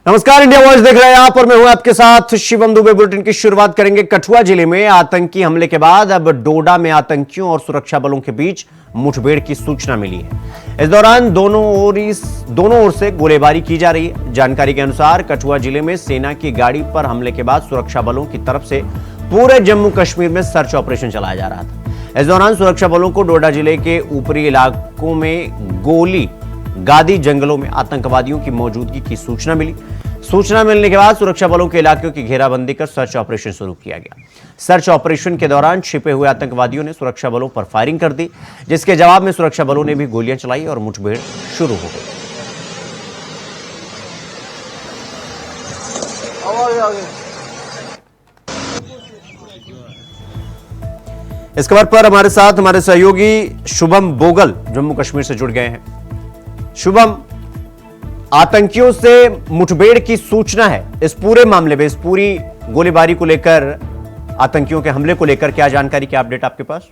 नमस्कार, India voice देख रहे हैं आप और मैं हूं आपके साथ शिवम दुबे। बुलेटिन की शुरुआत करेंगे कठुआ जिले में आतंकी हमले के बाद अब डोडा में आतंकियों और सुरक्षा बलों के बीच मुठभेड़ की सूचना मिली है। इस दौरान दोनों ओर से गोलीबारी की जा रही है। जानकारी के अनुसार कठुआ जिले में सेना की गाड़ी पर हमले के बाद सुरक्षा बलों की तरफ से पूरे जम्मू कश्मीर में सर्च ऑपरेशन चलाया जा रहा था। इस दौरान सुरक्षा बलों को डोडा जिले के ऊपरी इलाकों में गोली गादी जंगलों में आतंकवादियों की मौजूदगी की सूचना मिली। सूचना मिलने के बाद सुरक्षा बलों के इलाकों की घेराबंदी कर सर्च ऑपरेशन शुरू किया गया। सर्च ऑपरेशन के दौरान छिपे हुए आतंकवादियों ने सुरक्षा बलों पर फायरिंग कर दी, जिसके जवाब में सुरक्षा बलों ने भी गोलियां चलाई और मुठभेड़ शुरू हो गई। इस खबर पर हमारे साथ हमारे सहयोगी शुभम बोगल जम्मू कश्मीर से जुड़ गए हैं। शुभम, आतंकियों से मुठभेड़ की सूचना है, इस पूरे मामले में, इस पूरी गोलीबारी को लेकर, आतंकियों के हमले को लेकर क्या जानकारी, क्या अपडेट आपके पास?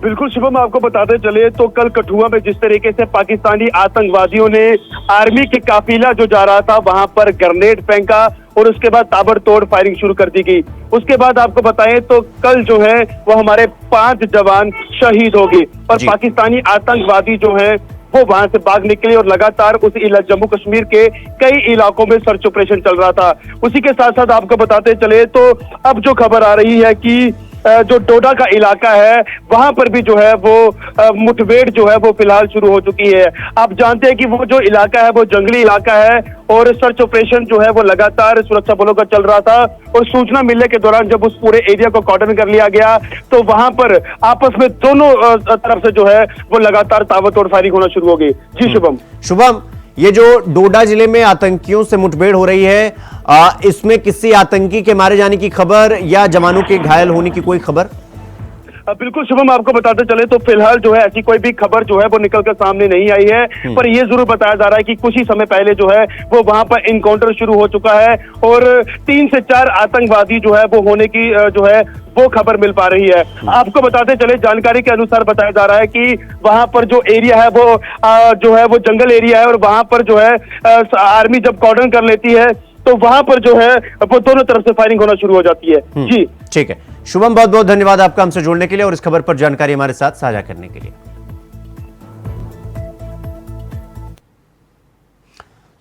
बिल्कुल शुभम, आपको बताते चले तो कल कठुआ में जिस तरीके से पाकिस्तानी आतंकवादियों ने आर्मी के काफिला जो जा रहा था वहां पर ग्रेनेड फेंका और उसके बाद ताबड़तोड़ फायरिंग शुरू कर दी गई। उसके बाद आपको बताएं तो कल जो है वो हमारे 5 जवान शहीद हो गए और पाकिस्तानी आतंकवादी जो है वो वहां से भाग निकले और लगातार उस जम्मू कश्मीर के कई इलाकों में सर्च ऑपरेशन चल रहा था। उसी के साथ साथ आपको बताते चले तो अब जो खबर आ रही है कि जो डोडा का इलाका है वहां पर भी जो है वो मुठभेड़ जो है वो फिलहाल शुरू हो चुकी है। आप जानते हैं कि वो जो इलाका है वो जंगली इलाका है और सर्च ऑपरेशन जो है वो लगातार सुरक्षा बलों का चल रहा था और सूचना मिलने के दौरान जब उस पूरे एरिया को कॉर्डन कर लिया गया तो वहां पर आपस में दोनों तरफ से जो है वो लगातार ताबड़तोड़ फायरिंग होना शुरू हो गई। जी शुभम, ये जो डोडा जिले में आतंकियों से मुठभेड़ हो रही है, इसमें किसी आतंकी के मारे जाने की खबर या जवानों के घायल होने की कोई खबर? बिल्कुल शुभम, आपको बताते चले तो फिलहाल जो है ऐसी कोई भी खबर जो है वो निकलकर सामने नहीं आई है, पर यह जरूर बताया जा रहा है कि कुछ ही समय पहले जो है वो वहां पर इनकाउंटर शुरू हो चुका है और 3 से 4 आतंकवादी जो है वो होने की जो है वो खबर मिल पा रही है। आपको बताते चले, जानकारी के अनुसार बताया जा रहा है कि वहां पर जो एरिया है वो जो है वो जंगल एरिया है और वहां पर जो है आर्मी जब कॉर्डन कर लेती है तो वहां पर जो है वो दोनों तरफ से फायरिंग होना शुरू हो जाती है। जी ठीक है शुभम, बहुत बहुत धन्यवाद आपका हमसे जुड़ने के लिए और इस खबर पर जानकारी हमारे साथ साझा करने के लिए।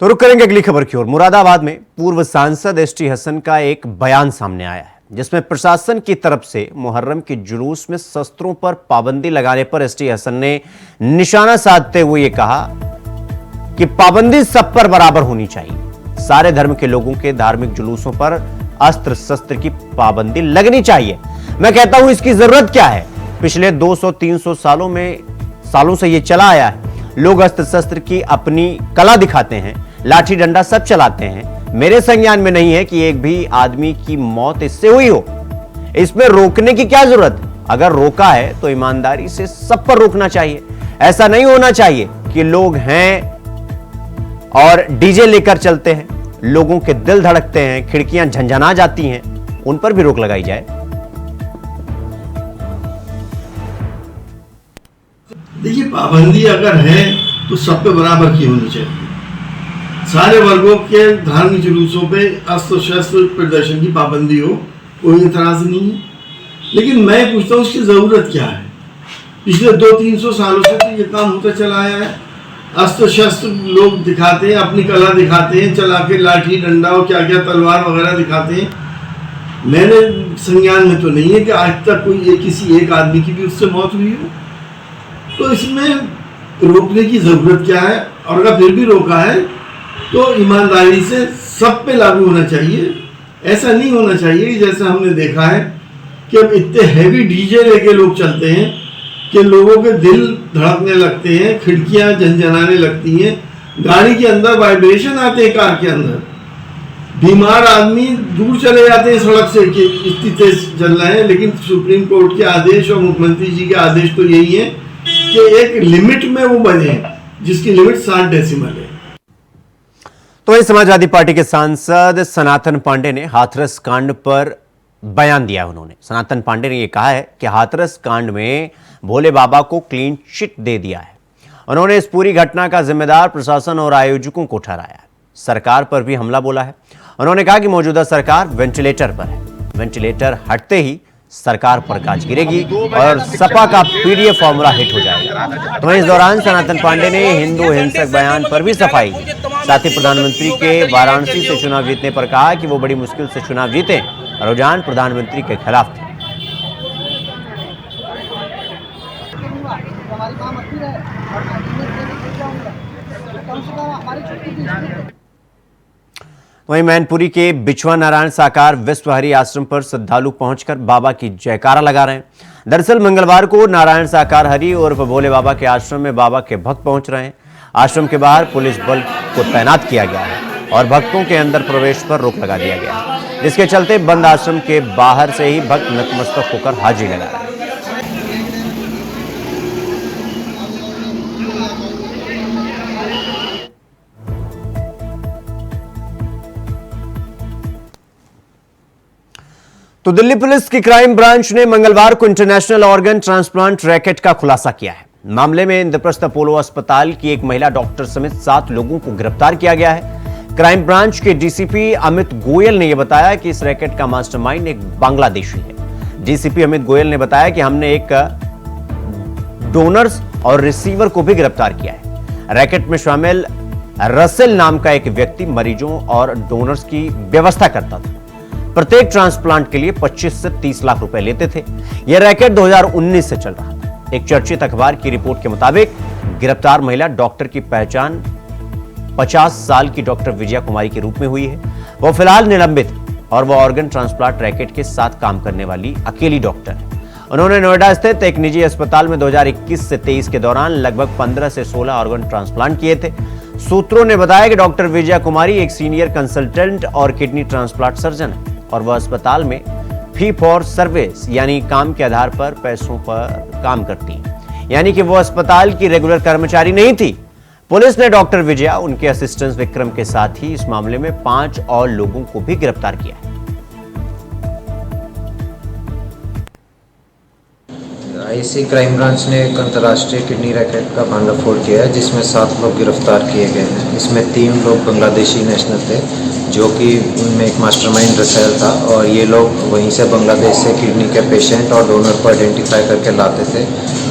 तो रुक करेंगे अगली खबर की ओर। मुरादाबाद में पूर्व सांसद एसटी हसन का एक बयान सामने आया है, जिसमें प्रशासन की तरफ से मुहर्रम के जुलूस में शस्त्रों पर पाबंदी लगाने पर एसटी हसन ने निशाना साधते हुए यह कहा कि पाबंदी सब पर बराबर होनी चाहिए। सारे धर्म के लोगों के धार्मिक जुलूसों पर अस्त्र शस्त्र की पाबंदी लगनी चाहिए। मैं कहता हूं इसकी जरूरत क्या है? पिछले 200-300 सालों से यह चला आया है। लोग अस्त्र शस्त्र की अपनी कला दिखाते हैं, लाठी डंडा सब चलाते हैं। मेरे संज्ञान में नहीं है कि एक भी आदमी की मौत इससे हुई हो। इसमें रोकने की क्या जरूरत? अगर रोका है तो ईमानदारी से सब पर रोकना चाहिए। ऐसा नहीं होना चाहिए कि लोग हैं और डीजे लेकर चलते हैं, लोगों के दिल धड़कते हैं, खिड़कियां झंझना जाती हैं, उन पर भी रोक लगाई जाए। देखिए, पाबंदी अगर है तो सब पे बराबर की होनी चाहिए। सारे वर्गों के धार्मिक जुलूसों पे अस्त्र शस्त्र प्रदर्शन की पाबंदी हो, कोई इतराज नहीं है। लेकिन मैं पूछता हूँ उसकी जरूरत क्या है? पिछले 200-300 सालों से तो ये काम होता चला आया है। अस्त्र शस्त्र लोग दिखाते हैं, अपनी कला दिखाते हैं, चला के लाठी डंडा और क्या क्या तलवार वगैरह दिखाते हैं। मेरे संज्ञान में तो नहीं है कि आज तक कोई किसी एक आदमी की भी उससे मौत हुई हो। तो इसमें रोकने की जरूरत क्या है? और अगर फिर भी रोका है तो ईमानदारी से सब पे लागू होना चाहिए। ऐसा नहीं होना चाहिए कि जैसा हमने देखा है कि अब इतने हैवी डीजे लेके लोग चलते हैं कि लोगों के दिल धड़कने लगते हैं, खिड़कियां झंझनाने लगती हैं, गाड़ी के अंदर वाइब्रेशन आते हैं, कार के अंदर बीमार आदमी दूर चले जाते हैं सड़क से कि इतनी तेज चल रहे हैं। लेकिन सुप्रीम कोर्ट के आदेश और मुख्यमंत्री जी के आदेश तो यही है कि एक लिमिट में वो बने, जिसकी लिमिट 60 डेसिमल है। तो इस समाजवादी पार्टी के सांसद सनातन पांडे ने हाथरस कांड पर बयान दिया। उन्होंने, सनातन पांडे ने यह कहा है कि हाथरस कांड में भोले बाबा को क्लीन चिट दे दिया है। उन्होंने इस पूरी घटना का जिम्मेदार प्रशासन और आयोजकों को ठहराया। सरकार पर भी हमला बोला है। उन्होंने कहा कि मौजूदा सरकार वेंटिलेटर पर है, वेंटिलेटर हटते ही सरकार पर गाज गिरेगी और सपा का पीडीएफ फॉर्मूला हिट हो जाएगा। तो वहीं इस दौरान सनातन पांडे ने हिंदू हिंसक बयान पर भी सफाई दी। साथ ही प्रधानमंत्री के वाराणसी से चुनाव जीतने पर कहा कि वो बड़ी मुश्किल से चुनाव जीते, रुझान प्रधानमंत्री के खिलाफ थे। वहीं मैनपुरी के बिछुआ नारायण साकार विश्व हरि आश्रम पर श्रद्धालु पहुंचकर बाबा की जयकारा लगा रहे हैं। दरअसल मंगलवार को नारायण साकार हरि उर्फ भोले बाबा के आश्रम में बाबा के भक्त पहुंच रहे हैं। आश्रम के बाहर पुलिस बल को तैनात किया गया है और भक्तों के अंदर प्रवेश पर रोक लगा दिया गया है, जिसके चलते बंद आश्रम के बाहर से ही भक्त नतमस्तक होकर हाजिरी लगा रहे हैं। तो दिल्ली पुलिस की क्राइम ब्रांच ने मंगलवार को इंटरनेशनल ऑर्गन ट्रांसप्लांट रैकेट का खुलासा किया है। मामले में इंद्रप्रस्थ अपोलो अस्पताल की एक महिला डॉक्टर समेत 7 लोगों को गिरफ्तार किया गया है। क्राइम ब्रांच के डीसीपी अमित गोयल ने यह बताया कि इस रैकेट का मास्टरमाइंड एक बांग्लादेशी है। डीसीपी अमित गोयल ने बताया कि हमने एक डोनर्स और रिसीवर को भी गिरफ्तार किया है। रैकेट में शामिल रसेल नाम का एक व्यक्ति मरीजों और डोनर्स की व्यवस्था करता था। प्रत्येक ट्रांसप्लांट के लिए 25 से 30 लाख रुपए लेते थे। यह रैकेट 2019 से चल रहा था। एक चर्चित अखबार की रिपोर्ट के मुताबिक गिरफ्तार महिला डॉक्टर की पहचान 50 साल की डॉक्टर विजया कुमारी के रूप में हुई है। वह फिलहाल निलंबित है और वह ऑर्गन ट्रांसप्लांट रैकेट के साथ काम करने वाली अकेली डॉक्टर है। उन्होंने नोएडा स्थित एक निजी अस्पताल में 2021 से 23 के दौरान लगभग 15 से 16 ऑर्गन ट्रांसप्लांट किए थे। सूत्रों ने बताया कि डॉक्टर विजया कुमारी एक सीनियर कंसल्टेंट और किडनी ट्रांसप्लांट सर्जन है और वह अस्पताल में फी फॉर सर्विस यानी काम के आधार पर पैसों पर काम करती है, यानी कि वो अस्पताल की रेगुलर कर्मचारी नहीं थी। पुलिस ने डॉक्टर विजया, उनके असिस्टेंट विक्रम के साथ ही इस मामले में 5 और लोगों को भी गिरफ्तार किया है। आईसी क्राइम ब्रांच ने एक अंतर्राष्ट्रीय किडनी रैकेट का भांडाफोड़ किया है, जिसमें 7 लोग गिरफ्तार किए गए हैं। इसमें 3 लोग बांग्लादेशी नेशनल थे, जो कि उनमें एक मास्टरमाइंड रसेल था और ये लोग वहीं से बांग्लादेश से किडनी के पेशेंट और डोनर को आइडेंटिफाई करके लाते थे,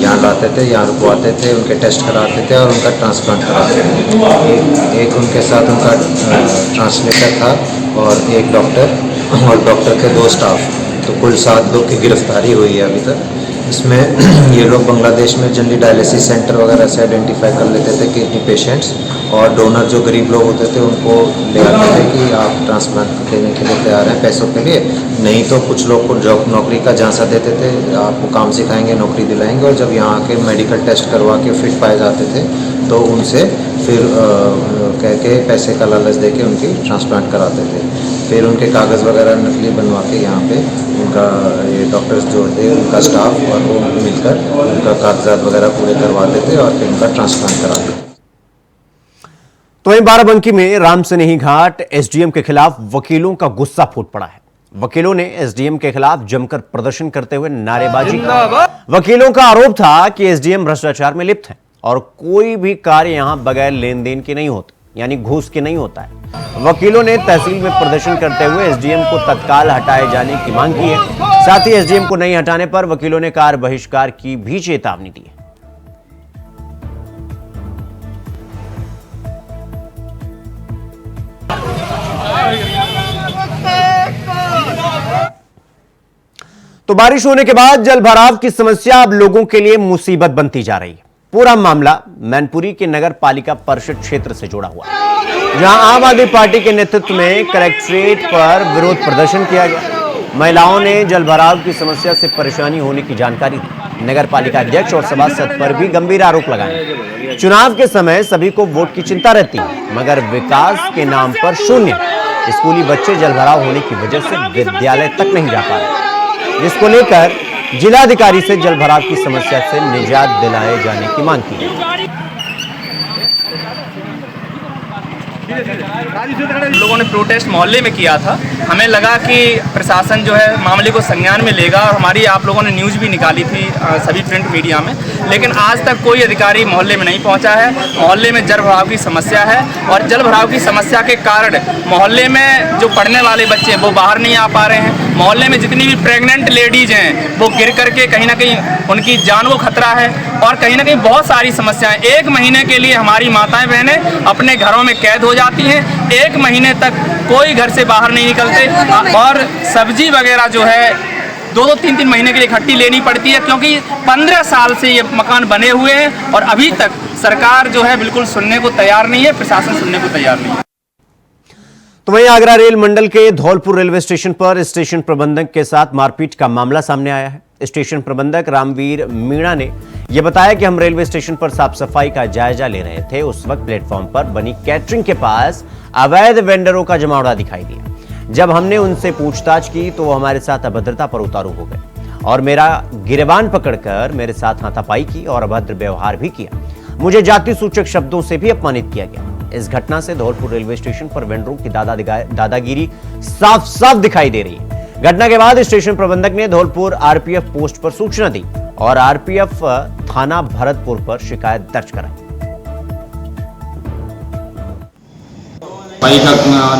यहाँ लाते थे, यहाँ रुकवाते थे, उनके टेस्ट कराते थे और उनका ट्रांसप्लांट कराते थे। एक उनके साथ उनका ट्रांसलेटर था और एक डॉक्टर और डॉक्टर के 2 स्टाफ, तो कुल 7 लोग की गिरफ्तारी हुई है अभी तक। इसमें ये लोग बांग्लादेश में जनरली डायलिसिस सेंटर वगैरह से आइडेंटिफाई कर लेते थे किडनी पेशेंट्स, और डोनर जो गरीब लोग होते थे उनको ले आते थे कि आप ट्रांसप्लांट देने के लिए तैयार हैं पैसों के लिए, नहीं तो कुछ लोग को जॉब नौकरी का झांसा देते थे, आपको काम सिखाएंगे, नौकरी दिलाएंगे, और जब यहाँ आके मेडिकल टेस्ट करवा के फिट पाए जाते थे तो उनसे फिर कह के पैसे का लालच दे के उनकी ट्रांसप्लांट कराते थे। फिर उनके कागज़ वगैरह नकली बनवा के यहाँ पे उनका ये डॉक्टर्स जो थे उनका स्टाफ और वो मिलकर उनका कागजात वगैरह पूरे करवाते थे और फिर उनका ट्रांसप्लांट कराते थे। तो वहीं बाराबंकी में रामसनेही घाट एसडीएम के खिलाफ वकीलों का गुस्सा फूट पड़ा है। वकीलों ने एसडीएम के खिलाफ जमकर प्रदर्शन करते हुए नारेबाजी की। वकीलों का आरोप था कि एसडीएम भ्रष्टाचार में लिप्त है और कोई भी कार्य यहां बगैर लेन देन के नहीं होता, यानी घूस के नहीं होता है। वकीलों ने तहसील में प्रदर्शन करते हुए एसडीएम को तत्काल हटाए जाने की मांग की है। साथ ही एसडीएम को नहीं हटाने पर वकीलों ने कार्य बहिष्कार की भी चेतावनी दी है। तो बारिश होने के बाद जल भराव की समस्या अब लोगों के लिए मुसीबत बनती जा रही है। पूरा मामला मैनपुरी के नगर पालिका परिषद क्षेत्र से जुड़ा हुआ है, जहां आम आदमी पार्टी के नेतृत्व में कलेक्ट्रेट पर विरोध प्रदर्शन किया गया। महिलाओं ने जल भराव की समस्या से परेशानी होने की जानकारी दी। नगर पालिका अध्यक्ष और सभासद पर भी गंभीर आरोप लगाए। चुनाव के समय सभी को वोट की चिंता रहती है, मगर विकास के नाम पर शून्य। स्कूली बच्चे जल भराव होने की वजह से विद्यालय तक नहीं जा पा रहे, जिसको लेकर जिलाधिकारी से जल भराव की समस्या से निजात दिलाए जाने की मांग की गई। लोगों ने प्रोटेस्ट मोहल्ले में किया था। हमें लगा कि प्रशासन जो है मामले को संज्ञान में लेगा और हमारी आप लोगों ने न्यूज़ भी निकाली थी सभी प्रिंट मीडिया में, लेकिन आज तक कोई अधिकारी मोहल्ले में नहीं पहुंचा है। मोहल्ले में जल भराव की समस्या है और जल भराव की समस्या के कारण मोहल्ले में जो पढ़ने वाले बच्चे हैं वो बाहर नहीं आ पा रहे हैं। मोहल्ले में जितनी भी प्रेग्नेंट लेडीज हैं वो गिर करके कहीं ना कहीं उनकी जान को खतरा है और कहीं ना कहीं बहुत सारी समस्याएं। 1 महीने के लिए हमारी माताएं बहनें अपने घरों में कैद हो जाती हैं। 1 महीने तक कोई घर से बाहर नहीं निकलते और सब्जी वगैरह जो है 2-2, 3-3 महीने के लिए इकट्ठी लेनी पड़ती है, क्योंकि 15 साल से ये मकान बने हुए हैं और अभी तक सरकार जो है बिल्कुल सुनने को तैयार नहीं है, प्रशासन सुनने को तैयार नहीं है। तो वहीं आगरा रेल मंडल के धौलपुर रेलवे स्टेशन पर स्टेशन प्रबंधक के साथ मारपीट का मामला सामने आया है। स्टेशन प्रबंधक रामवीर मीणा ने यह बताया कि हम रेलवे स्टेशन पर साफ सफाई का जायजा ले रहे थे। उस वक्त प्लेटफॉर्म पर बनी कैटरिंग के पास अवैध वेंडरों का जमावड़ा दिखाई दिया। जब हमने उनसे पूछताछ की तो वो हमारे साथ अभद्रता पर उतारू हो गए और मेरा गिरेबान पकड़कर मेरे साथ हाथापाई की और अभद्र व्यवहार भी किया। मुझे जाति सूचक शब्दों से भी अपमानित किया गया। इस घटना से धौलपुर रेलवे स्टेशन पर वेंडरों की दादागिरी साफ साफ दिखाई दे रही है। घटना के बाद स्टेशन प्रबंधक ने धौलपुर आरपीएफ पोस्ट पर सूचना दी और आरपीएफ थाना भरतपुर पर शिकायत दर्ज कराई। सफाई का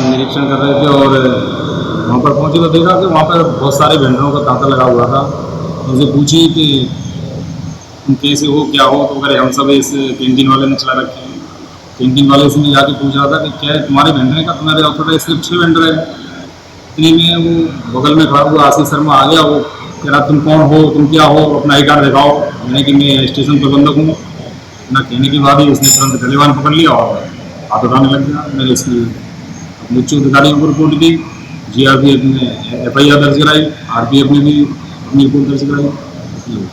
निरीक्षण कर रहे थे और वहाँ पर पहुँचे तो देखा कि वहाँ पर बहुत सारे वेंडरों का तांता लगा हुआ था। उनसे पूछी कि तुम कैसे हो, क्या हो, तो अगर हम सब इस कैंटीन वाले ने चला रखे हैं। कैंटीन वाले से मैं जाके पूछ रहा था कि क्या तुम्हारे वेंडर का, तुम्हारे ऑफर सिर्फ 6 वेंडर है। इतनी में वो बगल में खड़ा हुआ आशीष शर्मा आ गया। वो कह रहा तुम कौन हो, तुम क्या हो, अपना आई कार्ड दिखाओ। मैंने कि मैं स्टेशन प्रबंधक हूँ। ना कहने के बाद ही उसने तुरंत गलेवान पकड़ लिया और हाथ उठाने लग गया। मैंने इसलिए अपने उच्च अधिकारियों को रिपोर्ट की। जीआरपीएफ ने FIR दर्ज कराई, आरपीएफ ने भी अपनी रिपोर्ट दर्ज कराई।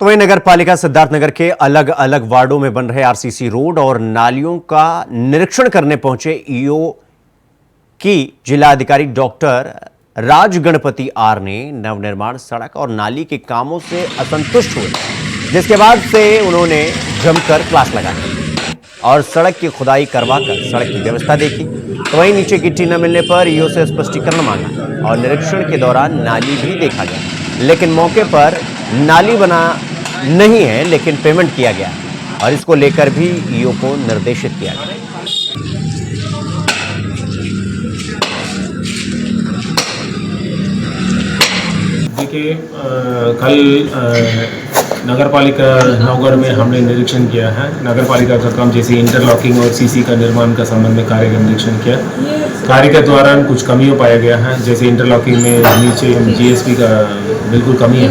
तो वहीं नगर पालिका सिद्धार्थनगर के अलग अलग वार्डों में बन रहे आरसीसी रोड और नालियों का निरीक्षण करने पहुंचे ईओ की जिलाधिकारी डॉक्टर राज गणपति आर ने नवनिर्माण सड़क और नाली के कामों से असंतुष्ट हुए, जिसके बाद से उन्होंने जमकर क्लास लगाई और सड़क की खुदाई करवाकर सड़क की व्यवस्था देखी। तो वहीं नीचे गिट्टी न मिलने पर ईओ से स्पष्टीकरण मांगा और निरीक्षण के दौरान नाली भी देखा गया, लेकिन मौके पर नाली बना नहीं है, लेकिन पेमेंट किया गया और इसको लेकर भी ईओ को निर्देशित किया गया। देखिए, कल नगर पालिका नौगढ़ में हमने निरीक्षण किया है। नगर पालिका का काम जैसे इंटरलॉकिंग और सीसी का निर्माण का संबंध में कार्य का निरीक्षण किया। कार्य के दौरान कुछ कमियों पाया गया है, जैसे इंटरलॉकिंग में नीचे GSP का बिल्कुल कमी है,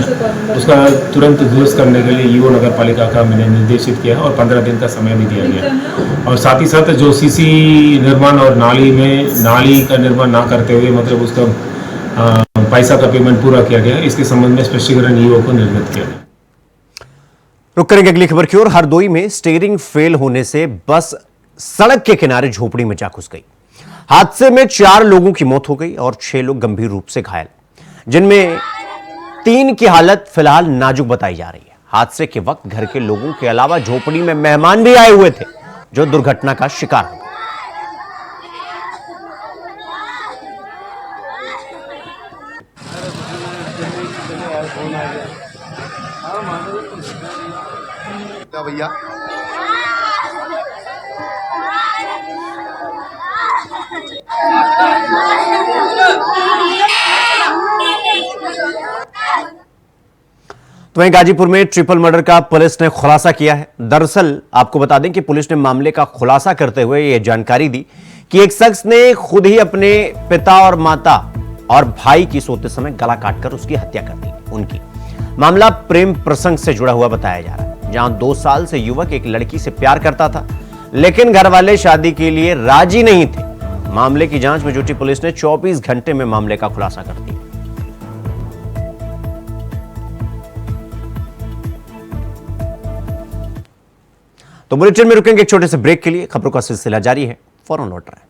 उसका तुरंत दुरुस्त करने के लिए ईओ नगर पालिका का मैंने निर्देशित किया और 15 दिन का समय भी दिया गया। और साथ ही साथ जो सीसी निर्माण और नाली का निर्माण ना करते हुए मतलब उसका पैसा का पेमेंट पूरा किया गया, इसके संबंध में स्पष्टीकरण ईओ को निर्मित किया गया। रुक करेंगे अगली खबर की ओर। हरदोई में स्टीयरिंग फेल होने से बस सड़क के किनारे झोपड़ी में जा घुस गई। हादसे में 4 लोगों की मौत हो गई और 6 लोग गंभीर रूप से घायल, जिनमें 3 की हालत फिलहाल नाजुक बताई जा रही है। हादसे के वक्त घर के लोगों के अलावा झोपड़ी में मेहमान भी आए हुए थे, जो दुर्घटना का शिकार हो गए। भैया तो वहीं गाजीपुर में ट्रिपल मर्डर का पुलिस ने खुलासा किया है। दरअसल आपको बता दें कि पुलिस ने मामले का खुलासा करते हुए यह जानकारी दी कि एक शख्स ने खुद ही अपने पिता और माता और भाई की सोते समय गला काटकर उसकी हत्या कर दी। उनकी मामला प्रेम प्रसंग से जुड़ा हुआ बताया जा रहा है, जहां 2 साल से युवक एक लड़की से प्यार करता था, लेकिन घर वाले शादी के लिए राजी नहीं थे। मामले की जांच में जुटी पुलिस ने 24 घंटे में मामले का खुलासा कर दिया। तो बुलेटिन में रुकेंगे एक छोटे से ब्रेक के लिए। खबरों का सिलसिला जारी है, फौरन लौट रहे हैं।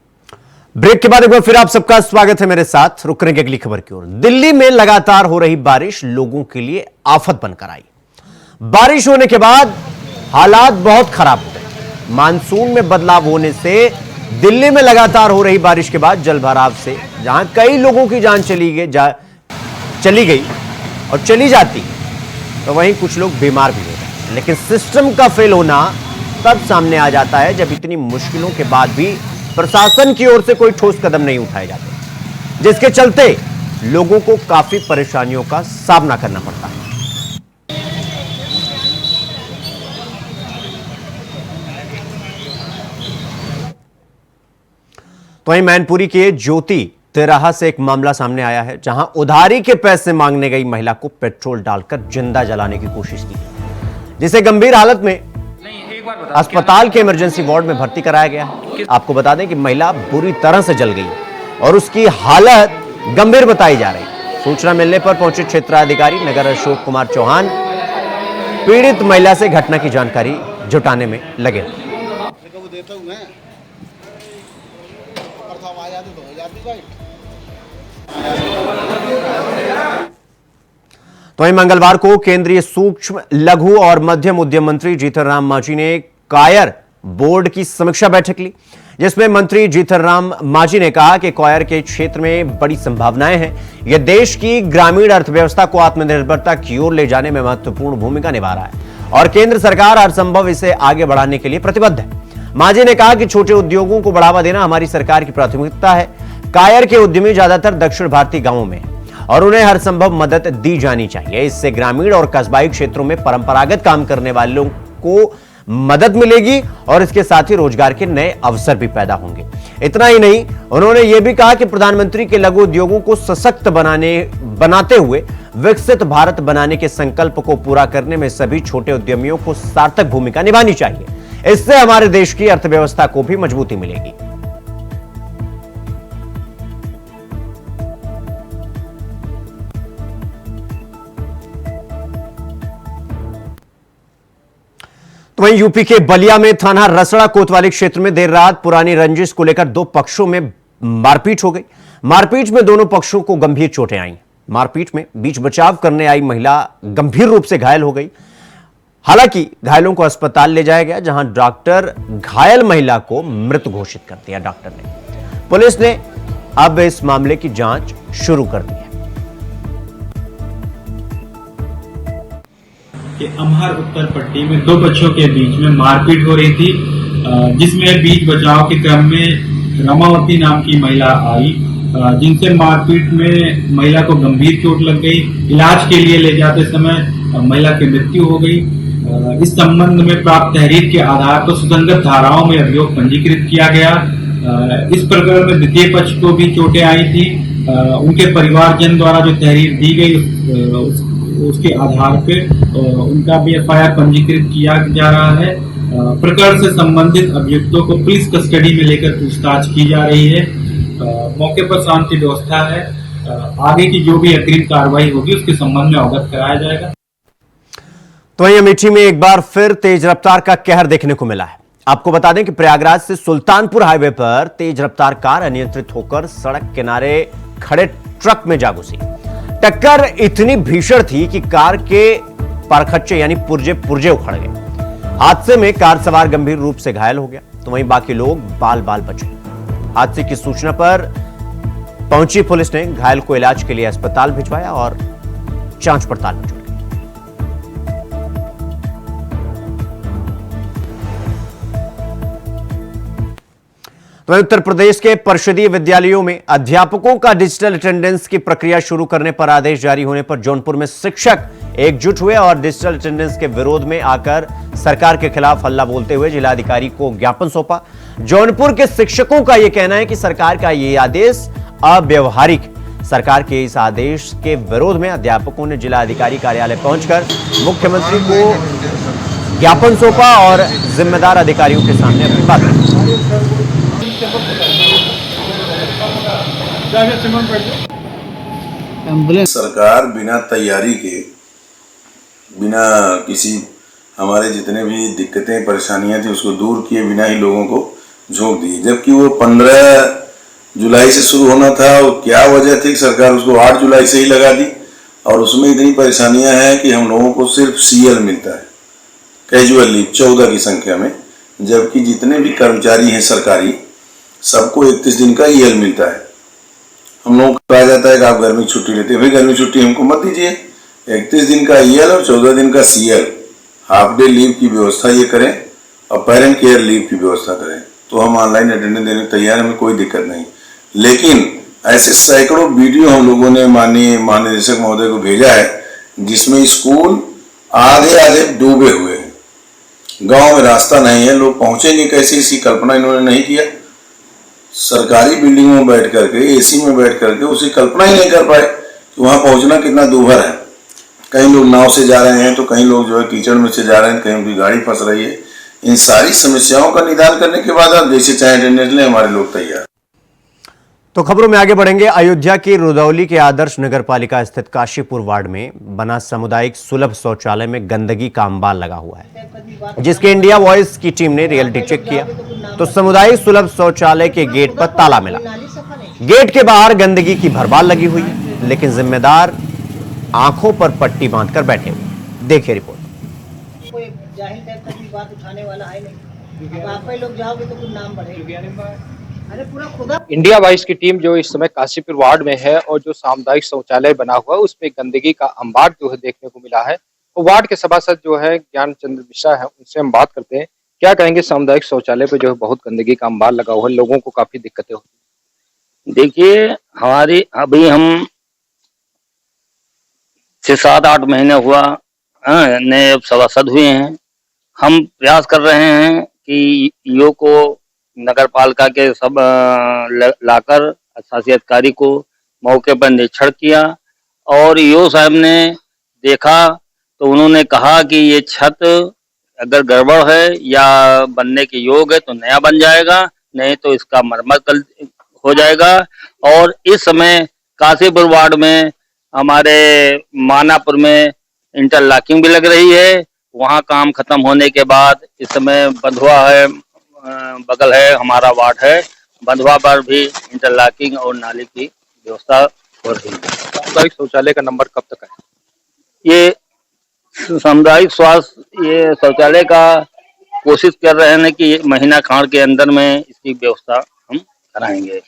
ब्रेक के बाद एक बार फिर आप सबका स्वागत है मेरे साथ। रुक करेंगे अगली खबर की ओर। दिल्ली में लगातार हो रही बारिश लोगों के लिए आफत बनकर आई। बारिश होने के बाद हालात बहुत खराब हुए। मानसून में बदलाव होने से दिल्ली में लगातार हो रही बारिश के बाद जलभराव से जहां कई लोगों की जान चली गई और चली जाती, तो वहीं कुछ लोग बीमार भी हो गए। लेकिन सिस्टम का फेल होना तब सामने आ जाता है जब इतनी मुश्किलों के बाद भी प्रशासन की ओर से कोई ठोस कदम नहीं उठाए जाते, जिसके चलते लोगों को काफी परेशानियों का सामना करना पड़ता है। तो वहीं मैनपुरी के ज्योति तिराहा से एक मामला सामने आया है, जहां उधारी के पैसे मांगने गई महिला को पेट्रोल डालकर जिंदा जलाने की कोशिश की, जिसे गंभीर हालत में अस्पताल के इमरजेंसी वार्ड में भर्ती कराया गया है। आपको बता दें कि महिला बुरी तरह से जल गई और उसकी हालत गंभीर बताई जा रही है। सूचना मिलने पर पहुंचे क्षेत्राधिकारी नगर अशोक कुमार चौहान पीड़ित महिला से घटना की जानकारी जुटाने में लगे। तो वहीं मंगलवार को केंद्रीय सूक्ष्म लघु और मध्यम उद्यम मंत्री जीतन राम मांझी ने कायर बोर्ड की समीक्षा बैठक ली, जिसमें मंत्री जीतन राम मांझी ने कहा कि कायर के क्षेत्र में बड़ी संभावनाएं हैं। यह देश की ग्रामीण अर्थव्यवस्था को आत्मनिर्भरता की ओर ले जाने में महत्वपूर्ण भूमिका निभा रहा है और केंद्र सरकार हर संभव इसे आगे बढ़ाने के लिए प्रतिबद्ध है। मांझी ने कहा कि छोटे उद्योगों को बढ़ावा देना हमारी सरकार की प्राथमिकता है। कायर के उद्यमी ज्यादातर दक्षिण भारतीय गांवों में हैं और उन्हें हर संभव मदद दी जानी चाहिए। इससे ग्रामीण और कस्बाई क्षेत्रों में परंपरागत काम करने वालों को मदद मिलेगी और इसके साथ ही रोजगार के नए अवसर भी पैदा होंगे। इतना ही नहीं, उन्होंने यह भी कहा कि प्रधानमंत्री के लघु उद्योगों को सशक्त बनाते हुए विकसित भारत बनाने के संकल्प को पूरा करने में सभी छोटे उद्यमियों को सार्थक भूमिका निभानी चाहिए। इससे हमारे देश की अर्थव्यवस्था को भी मजबूती मिलेगी। तो वहीं यूपी के बलिया में थाना रसड़ा कोतवाली क्षेत्र में देर रात पुरानी रंजिश को लेकर दो पक्षों में मारपीट हो गई। मारपीट में दोनों पक्षों को गंभीर चोटें आईं। मारपीट में बीच बचाव करने आई महिला गंभीर रूप से घायल हो गई। हालांकि घायलों को अस्पताल ले जाया गया, जहां डॉक्टर घायल महिला को मृत घोषित कर दिया। डॉक्टर ने पुलिस ने अब इस मामले की जांच शुरू कर दी है। कि अमहर उत्तर पट्टी में दो बच्चों के बीच में मारपीट हो रही थी, जिसमें बीच बचाव के क्रम में रमावती नाम की महिला आई, जिनसे मारपीट में महिला को गंभीर चोट लग गई। इलाज के लिए ले जाते समय महिला की मृत्यु हो गई। इस संबंध में प्राप्त तहरीर के आधार पर सुसंगत धाराओं में अभियोग पंजीकृत किया गया। इस प्रकरण में द्वितीय पक्ष को भी चोटें आई थी। उनके परिवारजन द्वारा जो तहरीर दी गई उसके आधार पे उनका भी एफआईआर पंजीकृत किया जा रहा है। प्रकरण से संबंधित अभियुक्तों को पुलिस कस्टडी में लेकर पूछताछ की जा रही है। मौके पर शांति व्यवस्था है। आगे की जो भी अग्रिम कार्रवाई होगी उसके संबंध में अवगत कराया जाएगा। तो वहीं अमेठी में एक बार फिर तेज रफ्तार का कहर देखने को मिला है। आपको बता दें कि प्रयागराज से सुल्तानपुर हाईवे पर तेज रफ्तार कार अनियंत्रित होकर सड़क किनारे खड़े ट्रक में जा घुसी। टक्कर इतनी भीषण थी कि कार के परखच्चे यानी पुर्जे उखड़ गए। हादसे में कार सवार गंभीर रूप से घायल हो गया, तो वहीं बाकी लोग बाल बचे। हादसे की सूचना पर पहुंची पुलिस ने घायल को इलाज के लिए अस्पताल भिजवाया और जांच पड़ताल में जुट गई। तो उत्तर प्रदेश के परिषदीय विद्यालयों में अध्यापकों का डिजिटल अटेंडेंस की प्रक्रिया शुरू करने पर आदेश जारी होने पर जौनपुर में शिक्षक एकजुट हुए और डिजिटल अटेंडेंस के विरोध में आकर सरकार के खिलाफ हल्ला बोलते हुए जिलाधिकारी को ज्ञापन सौंपा। जौनपुर के शिक्षकों का यह कहना है कि सरकार का यह आदेश अव्यवहारिक है। सरकार के इस आदेश के विरोध में अध्यापकों ने जिलाधिकारी कार्यालय पहुंचकर मुख्यमंत्री को ज्ञापन सौंपा और जिम्मेदार अधिकारियों के सामने अपनी बात रखी। सरकार बिना तैयारी के, बिना किसी हमारे जितने भी दिक्कतें परेशानियां थी उसको दूर किए बिना ही लोगों को झोंक दी, जबकि वो 15 जुलाई से शुरू होना था। वो क्या वजह थी कि सरकार उसको 8 जुलाई से ही लगा दी और उसमें इतनी परेशानियां हैं कि हम लोगों को सिर्फ सीएल मिलता है, कैजुअल लीव 14 की संख्या में, जबकि जितने भी कर्मचारी हैं सरकारी सबको 31 दिन का ईएल मिलता है। हम लोग को कहा जाता है कि आप गर्मी की छुट्टी लेते हैं, भाई गर्मी की छुट्टी हमको मत दीजिए, 31 दिन का ईएल और 14 दिन का सीएल हाफ डे लीव की व्यवस्था ये करें और पेरेंट केयर लीव की व्यवस्था करें, तो हम ऑनलाइन अटेंडेंस देने को तैयार हैं, हमें कोई दिक्कत नहीं। लेकिन ऐसे सैकड़ों वीडियो हम लोगों ने माननीय महानिदेशक महोदय को भेजा है जिसमें स्कूल आधे आधे डूबे हुए हैं, गांव में रास्ता नहीं है, लोग पहुंचेंगे कैसे, इसकी कल्पना इन्होंने नहीं किया। सरकारी बिल्डिंगों में बैठ करके, एसी में बैठ करके उसकी कल्पना ही नहीं कर पाए कि वहां पहुंचना कितना दूभर है। कहीं लोग नाव से जा रहे हैं तो कहीं लोग जो है कीचड़ में से जा रहे हैं, कहीं उनकी गाड़ी फंस रही है। इन सारी समस्याओं का निदान करने के बाद आप जैसे चाहे अटेंडेंस लें, हमारे लोग तैयार। तो खबरों में आगे बढ़ेंगे। अयोध्या की रुदौली के आदर्श नगर पालिका स्थित काशीपुर वार्ड में बना सामुदायिक सुलभ शौचालय में गंदगी का अंबार लगा हुआ है, जिसके इंडिया वॉइस की टीम ने रियलिटी चेक किया तो सामुदायिक सुलभ शौचालय के गेट पर ताला मिला। गेट के बाहर गंदगी की भरमार लगी हुई है, लेकिन जिम्मेदार आंखों पर पट्टी बांधकर बैठे हुए। देखिए रिपोर्ट। कोई जाहिल टाइप का बात उठाने वाला है नहीं, अब आप लोग जाओगे तो कुछ नाम बढ़ेगा। अरे पूरा खुदा। इंडिया वॉइस की टीम जो इस समय काशीपुर वार्ड में है और जो सामुदायिक शौचालय बना हुआ है उसमें गंदगी का अंबार जो है देखने को मिला है। और वार्ड के सभासद जो है ज्ञान चंद्र मिश्रा है, उनसे हम बात करते हैं। क्या कहेंगे, सामुदायिक शौचालय पे जो है बहुत गंदगी का अंबार लगा हुआ है, लोगों को काफी दिक्कतें होती। देखिए, हमारी अभी हम 6-7-8 महीने हुआ नए सभासद हुए हैं। हम प्रयास कर रहे हैं कि ईओ को नगर पालिका के सब लाकर शासी अधिकारी को मौके पर निरीक्षण किया और ईओ साहब ने देखा तो उन्होंने कहा कि ये छत अगर गड़बड़ है या बनने के योग्य है तो नया बन जाएगा, नहीं तो इसका मरम्मत हो जाएगा। और इस समय काशीपुर वार्ड में हमारे मानापुर में इंटरलॉकिंग भी लग रही है, वहाँ काम खत्म होने के बाद इस समय बंधुआ है, बगल है हमारा वार्ड है, बंधुआ पर भी इंटरलॉकिंग और नाली की व्यवस्था हो रही है। सामुदायिक शौचालय का नंबर कब तक है? ये सामुदायिक स्वास्थ्य ये शौचालय का कोशिश कर रहे हैं कि महीना खाड़ के अंदर में इसकी व्यवस्था हम कराएंगे।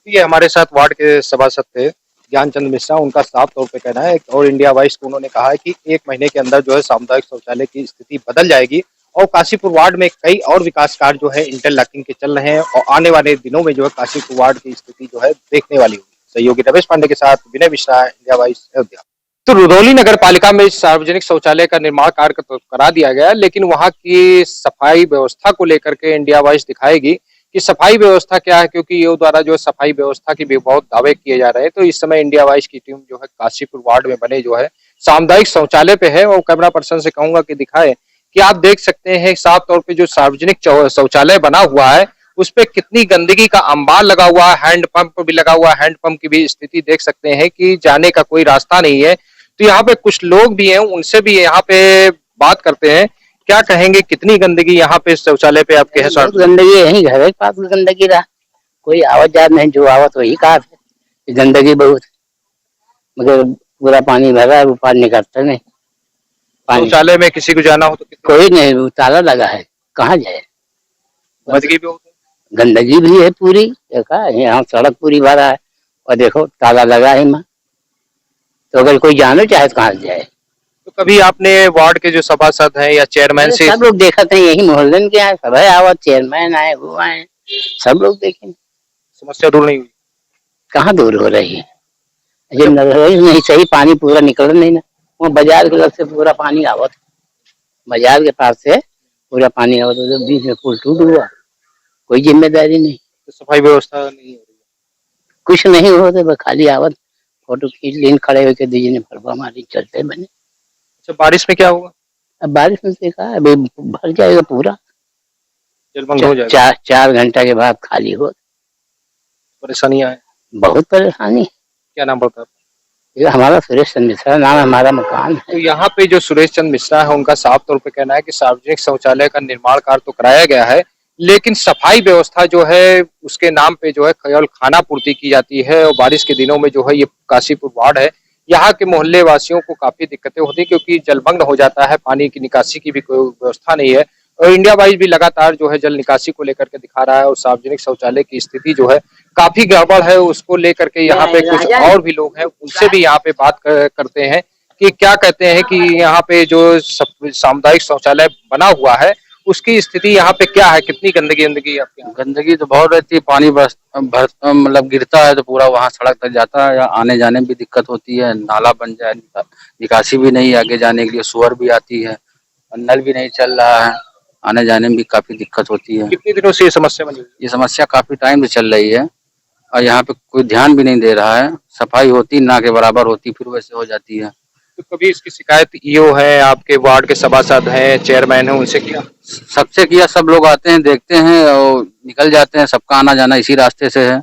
ये हमारे साथ वार्ड के सभासद थे ज्ञान चंद्र मिश्रा, उनका साफ तौर पे कहना है और इंडिया वॉइस को उन्होंने कहा है कि 1 महीने के अंदर जो है सामुदायिक शौचालय की स्थिति बदल जाएगी और काशीपुर वार्ड में कई और विकास कार्य जो है इंटरलॉकिंग के चल रहे हैं और आने वाले दिनों में जो है काशीपुर वार्ड की स्थिति जो है देखने वाली होगी। सहयोगी रमेश पांडे के साथ विनय मिश्रा, इंडिया वॉइस, अयोध्या। तो रुदौली नगर पालिका में सार्वजनिक शौचालय का निर्माण कार्य तो करा दिया गया, लेकिन वहाँ की सफाई व्यवस्था को लेकर के इंडिया वॉइस दिखाएगी कि सफाई व्यवस्था क्या है, क्योंकि ईओ द्वारा जो सफाई व्यवस्था की भी बहुत दावे किए जा रहे हैं। तो इस समय इंडिया वॉइस की टीम जो है काशीपुर वार्ड में बने जो है सामुदायिक शौचालय पे है और कैमरा पर्सन से कहूंगा कि दिखाए कि आप देख सकते हैं साफ तौर पे जो सार्वजनिक शौचालय बना हुआ है उस पे कितनी गंदगी का अंबार लगा हुआ है। हैंडपंप भी लगा हुआ है, हैंडपंप की भी स्थिति देख सकते हैं कि जाने का कोई रास्ता नहीं है। तो यहाँ पे कुछ लोग भी हैं, उनसे भी यहाँ पे बात करते हैं। क्या कहेंगे, कितनी गंदगी यहाँ पे शौचालय पे आपके है? गंदगी यही घर के पास गंदगी रहा, कोई आवत जात नहीं, जो आवत वही कहा गंदगी बहुत, मगर पूरा पानी भरा, ऊपर निकलता नहीं। शौचालय में किसी को जाना हो तो कोई नहीं, ताला लगा है, कहाँ जाए। गंदगी भी गंदगी भी है पूरी, देखा यहाँ सड़क पूरी भरा है और देखो ताला लगा है माँ, तो अगर कोई जाना चाहे तो कहाँ जाए। तो कभी आपने वार्ड के जो सभासद हैं या चेयरमैन से? सब लोग देखा थे, यही मोहल्ले के आए, सब आवा, चेयरमैन आए, वो आए, सब लोग देखे, समस्या दूर नहीं हुई। कहाँ दूर हो रही है, नहीं सही, पानी पूरा निकल नहीं ना, वो बाजार के लग से पूरा पानी आवत, बाजार के पास से पूरा पानी आवत, तो बीच में पुल टूट हुआ, कोई जिम्मेदारी नहीं। तो सफाई व्यवस्था नहीं हो रही, कुछ नहीं होते, बस खाली आवत, फोटो खींच लेन, खड़े होकर दीजिए ने भरवा मारी, चलते बने। अच्छा, बारिश में क्या होगा? अब बारिश में देखा अभी भर जाएगा पूरा, जलमग्न हो जाएगा। 4 घंटा के बाद खाली हो। परेशानियां है, बहुत परेशानी। क्या नाम पड़ता है? हमारा सुरेश चंद्र मिश्रा नाम है, हमारा मकान है। तो यहाँ पे जो सुरेश चंद्र मिश्रा है, उनका साफ तौर पे कहना है कि सार्वजनिक शौचालय का निर्माण कार्य तो कराया गया है, लेकिन सफाई व्यवस्था जो है उसके नाम पे जो है केवल खाना पूर्ति की जाती है। और बारिश के दिनों में जो है ये काशीपुर वार्ड है, यहाँ के मोहल्ले वासियों को काफी दिक्कतें होती है, क्योंकि जलमग्न हो जाता है, पानी की निकासी की भी कोई व्यवस्था नहीं है। और इंडिया वाइज भी लगातार जो है जल निकासी को लेकर के दिखा रहा है और सार्वजनिक शौचालय की स्थिति जो है काफी गड़बड़ है, उसको लेकर के यहाँ पे कुछ और भी लोग हैं, उनसे भी यहाँ पे बात करते हैं कि क्या कहते हैं कि यहाँ पे जो सामुदायिक शौचालय बना हुआ है उसकी स्थिति यहाँ पे क्या है, कितनी गंदगी गंदगी आपके यहाँ? गंदगी तो बहुत रहती है, पानी बस मतलब गिरता है तो पूरा वहाँ सड़क तक जाता है, या आने जाने में भी दिक्कत होती है, नाला बन जाए, निकासी भी नहीं आगे जाने के लिए, सुअर भी आती है, नल भी नहीं चल रहा है, आने जाने में भी काफी दिक्कत होती है। कितने दिनों से ये समस्या बनी? ये समस्या काफी टाइम से चल रही है और यहाँ पे कोई ध्यान भी नहीं दे रहा है, सफाई होती ना के बराबर होती, फिर वैसे हो जाती है। तो कभी इसकी शिकायत ईओ है, आपके वार्ड के सभासद हैं, चेयरमैन है, उनसे किया? सबसे किया, सब लोग आते हैं, देखते हैं और निकल जाते हैं, सबका आना जाना इसी रास्ते से है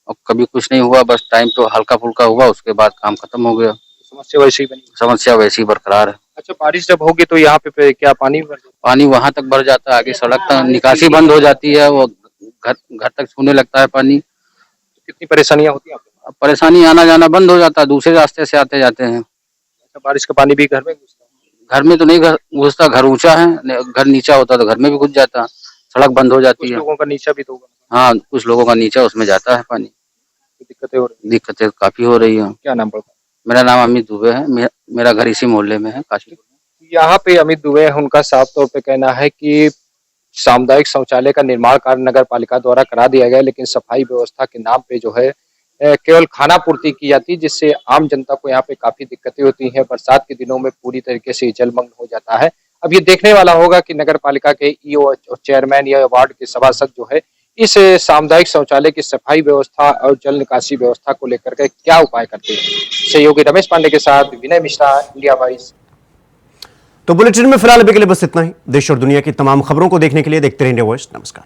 और कभी कुछ नहीं हुआ, बस टाइम तो हल्का फुल्का हुआ, उसके बाद काम खत्म हो गया। समस्या वैसी ही बनी? समस्या वैसी बरकरार है। अच्छा, बारिश जब होगी तो यहाँ पे क्या पानी पानी वहां तक भर जाता है, आगे सड़क तक निकासी बंद हो जाती है, वो घर तक छूने लगता है पानी। कितनी परेशानियां होती हैं? परेशानी, आना जाना बंद हो जाता है, दूसरे रास्ते से आते जाते हैं। बारिश का पानी भी घर में घुसता है? घर में तो नहीं घुसता, घर ऊंचा है, घर नीचा होता तो घर में भी घुस जाता, सड़क बंद हो जाती है। लोगों का नीचा भी तो होगा? हाँ, कुछ लोगों का नीचा उसमें जाता है पानी। दिक्कतें हो रही? दिक्कतें काफी हो रही है। क्या नाम पड़ता है? मेरा नाम अमित दुबे है, मेरा घर इसी मोहल्ले में है, काशीपुर। यहाँ पे अमित दुबे है, उनका साफ तौर पे कहना है कि सामुदायिक शौचालय का निर्माण कार्य नगर पालिका द्वारा करा दिया गया, लेकिन सफाई व्यवस्था के नाम पे जो है केवल खाना पूर्ति की जाती है, जिससे आम जनता को यहाँ पे काफी दिक्कतें होती हैं। बरसात के दिनों में पूरी तरीके से जलमग्न हो जाता है। अब ये देखने वाला होगा कि नगर पालिका के ईओ और चेयरमैन या वार्ड के सभासद जो है इस सामुदायिक शौचालय की सफाई व्यवस्था और जल निकासी व्यवस्था को लेकर के क्या उपाय करते हैं। सहयोगी रमेश पांडे के साथ विनय मिश्रा, इंडिया वाइज। तो बुलेटिन में फिलहाल अभी के लिए बस इतना ही। देश और दुनिया की तमाम खबरों को देखने के लिए देखते रहिए इंडिया वॉइस। नमस्कार।